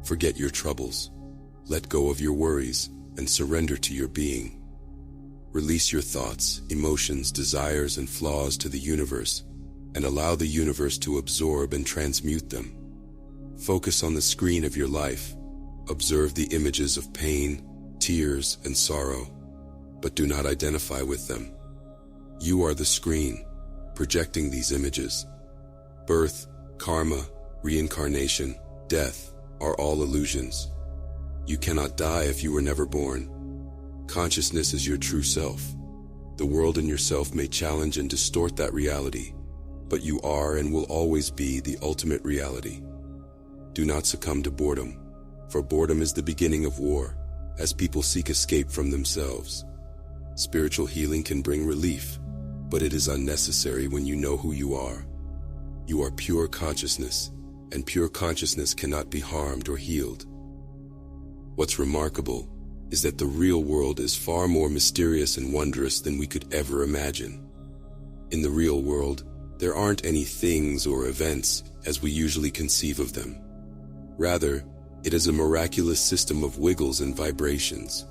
Forget your troubles. Let go of your worries and surrender to your being. Release your thoughts, emotions, desires, and flaws to the universe and allow the universe to absorb and transmute them. Focus on the screen of your life. Observe the images of pain, tears, and sorrow, but do not identify with them. You are the screen, projecting these images. Birth, karma, reincarnation, death are all illusions. You cannot die if you were never born. Consciousness is your true self. The world and yourself may challenge and distort that reality, but you are and will always be the ultimate reality. Do not succumb to boredom, for boredom is the beginning of war, as people seek escape from themselves. Spiritual healing can bring relief, but it is unnecessary when you know who you are. You are pure consciousness, and pure consciousness cannot be harmed or healed. What's remarkable is that the real world is far more mysterious and wondrous than we could ever imagine. In the real world, there aren't any things or events as we usually conceive of them. Rather, it is a miraculous system of wiggles and vibrations,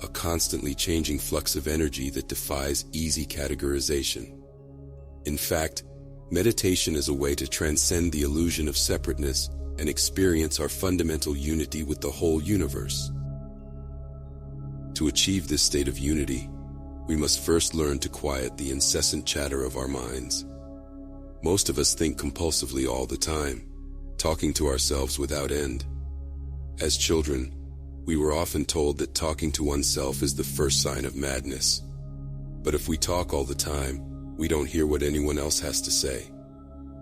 a constantly changing flux of energy that defies easy categorization. In fact, meditation is a way to transcend the illusion of separateness and experience our fundamental unity with the whole universe. To achieve this state of unity, we must first learn to quiet the incessant chatter of our minds. Most of us think compulsively all the time, talking to ourselves without end. As children, we were often told that talking to oneself is the first sign of madness. But if we talk all the time, we don't hear what anyone else has to say.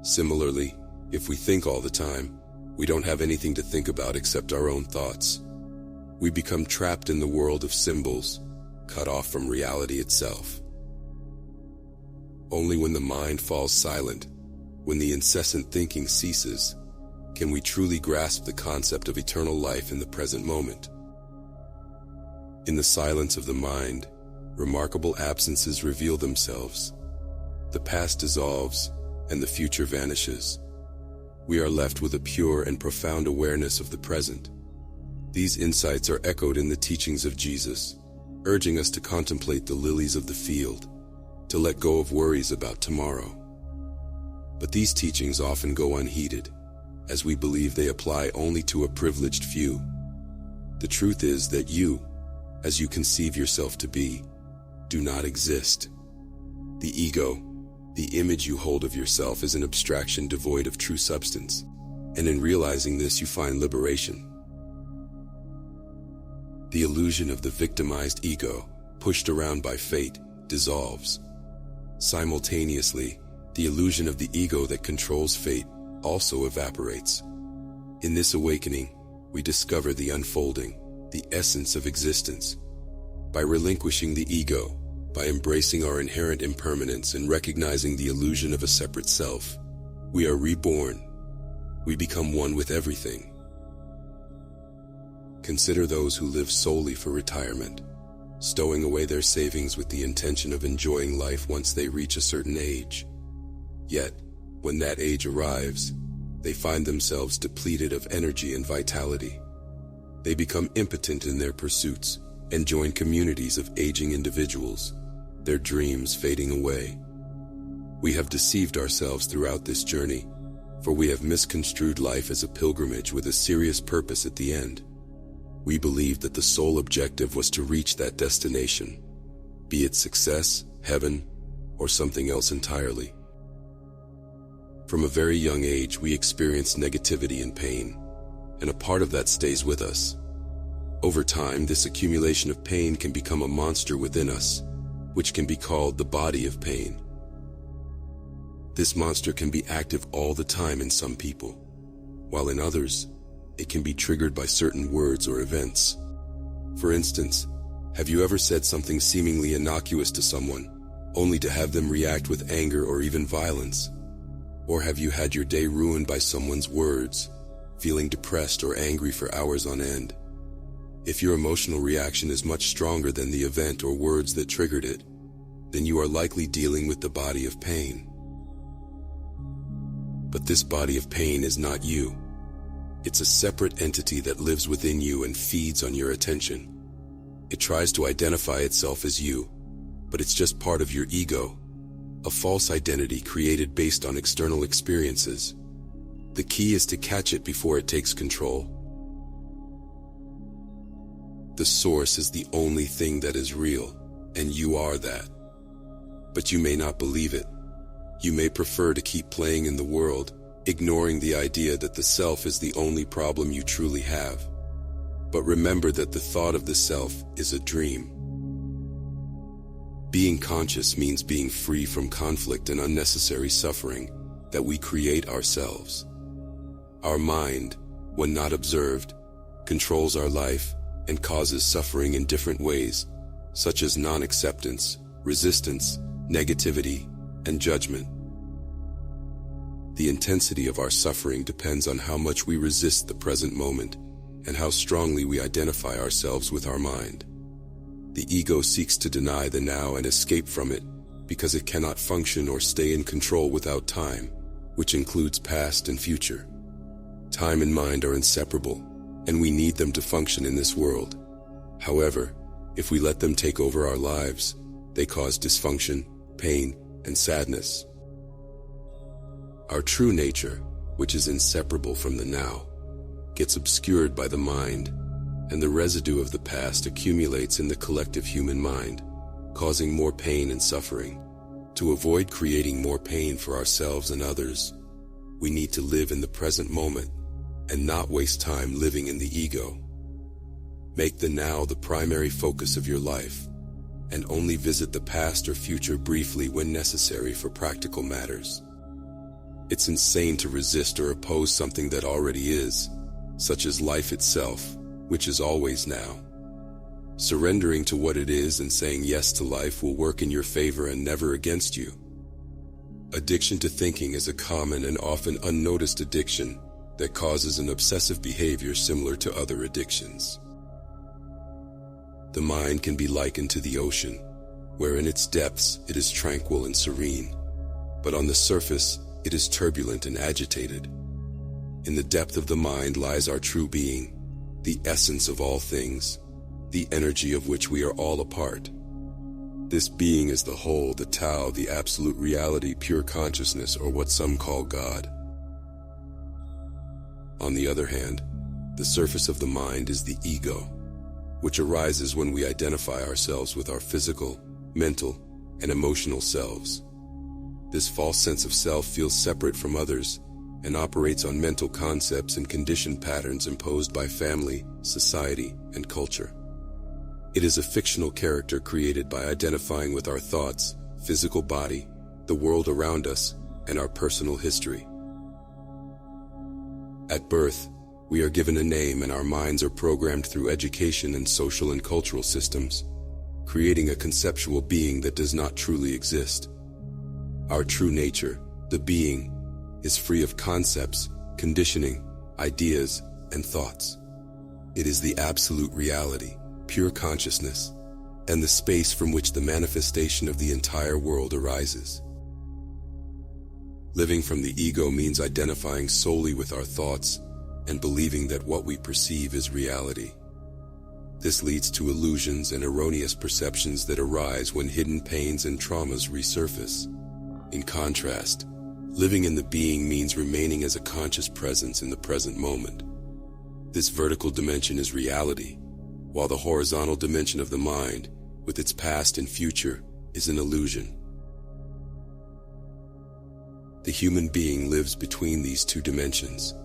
Similarly, if we think all the time, we don't have anything to think about except our own thoughts. We become trapped in the world of symbols, cut off from reality itself. Only when the mind falls silent, when the incessant thinking ceases, can we truly grasp the concept of eternal life in the present moment. In the silence of the mind, remarkable absences reveal themselves. The past dissolves, and the future vanishes. We are left with a pure and profound awareness of the present. These insights are echoed in the teachings of Jesus, urging us to contemplate the lilies of the field, to let go of worries about tomorrow. But these teachings often go unheeded, as we believe they apply only to a privileged few. The truth is that you, as you conceive yourself to be, do not exist. The ego, the image you hold of yourself, is an abstraction devoid of true substance, and in realizing this you find liberation. The illusion of the victimized ego, pushed around by fate, dissolves. Simultaneously, the illusion of the ego that controls fate also evaporates. In this awakening, we discover the unfolding, the essence of existence. By relinquishing the ego, by embracing our inherent impermanence and recognizing the illusion of a separate self, we are reborn. We become one with everything. Consider those who live solely for retirement, stowing away their savings with the intention of enjoying life once they reach a certain age. Yet, when that age arrives, they find themselves depleted of energy and vitality. They become impotent in their pursuits and join communities of aging individuals, their dreams fading away. We have deceived ourselves throughout this journey, for we have misconstrued life as a pilgrimage with a serious purpose at the end. We believed that the sole objective was to reach that destination, be it success, heaven, or something else entirely. From a very young age, we experience negativity and pain, and a part of that stays with us. Over time, this accumulation of pain can become a monster within us, which can be called the body of pain. This monster can be active all the time in some people, while in others, it can be triggered by certain words or events. For instance, have you ever said something seemingly innocuous to someone, only to have them react with anger or even violence? Or have you had your day ruined by someone's words, feeling depressed or angry for hours on end? If your emotional reaction is much stronger than the event or words that triggered it, then you are likely dealing with the body of pain. But this body of pain is not you. It's a separate entity that lives within you and feeds on your attention. It tries to identify itself as you, but it's just part of your ego, a false identity created based on external experiences. The key is to catch it before it takes control. The source is the only thing that is real, and you are that. But you may not believe it. You may prefer to keep playing in the world, ignoring the idea that the self is the only problem you truly have. But remember that the thought of the self is a dream. Being conscious means being free from conflict and unnecessary suffering that we create ourselves. Our mind, when not observed, controls our life and causes suffering in different ways, such as non-acceptance, resistance, negativity, and judgment. The intensity of our suffering depends on how much we resist the present moment and how strongly we identify ourselves with our mind. The ego seeks to deny the now and escape from it because it cannot function or stay in control without time, which includes past and future. Time and mind are inseparable, and we need them to function in this world. However, if we let them take over our lives, they cause dysfunction, pain, and sadness. Our true nature, which is inseparable from the now, gets obscured by the mind, and the residue of the past accumulates in the collective human mind, causing more pain and suffering. To avoid creating more pain for ourselves and others, we need to live in the present moment and not waste time living in the ego. Make the now the primary focus of your life, and only visit the past or future briefly when necessary for practical matters. It's insane to resist or oppose something that already is, such as life itself, which is always now. Surrendering to what it is and saying yes to life will work in your favor and never against you. Addiction to thinking is a common and often unnoticed addiction that causes an obsessive behavior similar to other addictions. The mind can be likened to the ocean, where in its depths it is tranquil and serene, but on the surface it is turbulent and agitated. In the depth of the mind lies our true being, the essence of all things, the energy of which we are all a part. This being is the whole, the Tao, the absolute reality, pure consciousness, or what some call God. On the other hand, the surface of the mind is the ego, which arises when we identify ourselves with our physical, mental, and emotional selves. This false sense of self feels separate from others and operates on mental concepts and conditioned patterns imposed by family, society, and culture. It is a fictional character created by identifying with our thoughts, physical body, the world around us, and our personal history. At birth, we are given a name and our minds are programmed through education and social and cultural systems, creating a conceptual being that does not truly exist. Our true nature, the being, is free of concepts, conditioning, ideas, and thoughts. It is the absolute reality, pure consciousness, and the space from which the manifestation of the entire world arises. Living from the ego means identifying solely with our thoughts and believing that what we perceive is reality. This leads to illusions and erroneous perceptions that arise when hidden pains and traumas resurface. In contrast, living in the being means remaining as a conscious presence in the present moment. This vertical dimension is reality, while the horizontal dimension of the mind, with its past and future, is an illusion. The human being lives between these two dimensions,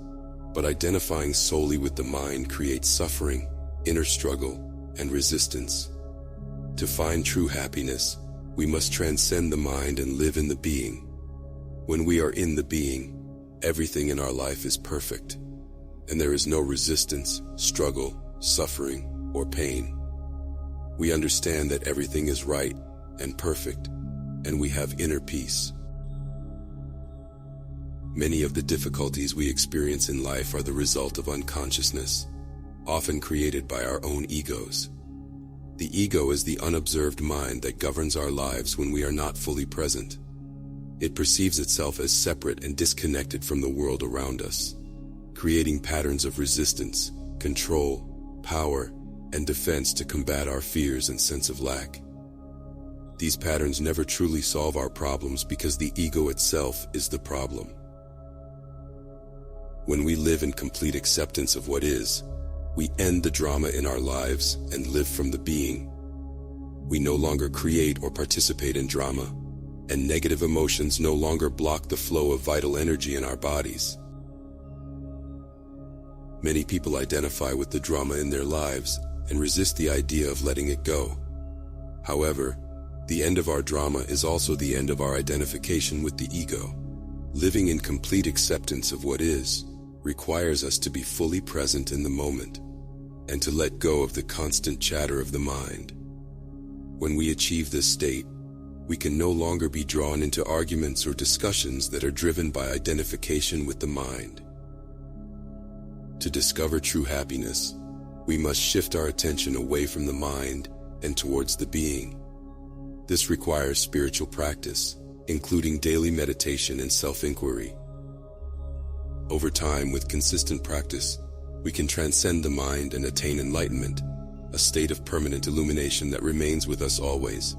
but identifying solely with the mind creates suffering, inner struggle, and resistance. To find true happiness, we must transcend the mind and live in the being. When we are in the being, everything in our life is perfect, and there is no resistance, struggle, suffering, or pain. We understand that everything is right and perfect, and we have inner peace. Many of the difficulties we experience in life are the result of unconsciousness, often created by our own egos. The ego is the unobserved mind that governs our lives when we are not fully present. It perceives itself as separate and disconnected from the world around us, creating patterns of resistance, control, power, and defense to combat our fears and sense of lack. These patterns never truly solve our problems because the ego itself is the problem. When we live in complete acceptance of what is, we end the drama in our lives and live from the being. We no longer create or participate in drama, and negative emotions no longer block the flow of vital energy in our bodies. Many people identify with the drama in their lives and resist the idea of letting it go. However, the end of our drama is also the end of our identification with the ego. Living in complete acceptance of what is requires us to be fully present in the moment and to let go of the constant chatter of the mind. When we achieve this state, we can no longer be drawn into arguments or discussions that are driven by identification with the mind. To discover true happiness, we must shift our attention away from the mind and towards the being. This requires spiritual practice, including daily meditation and self-inquiry. Over time, with consistent practice, we can transcend the mind and attain enlightenment, a state of permanent illumination that remains with us always.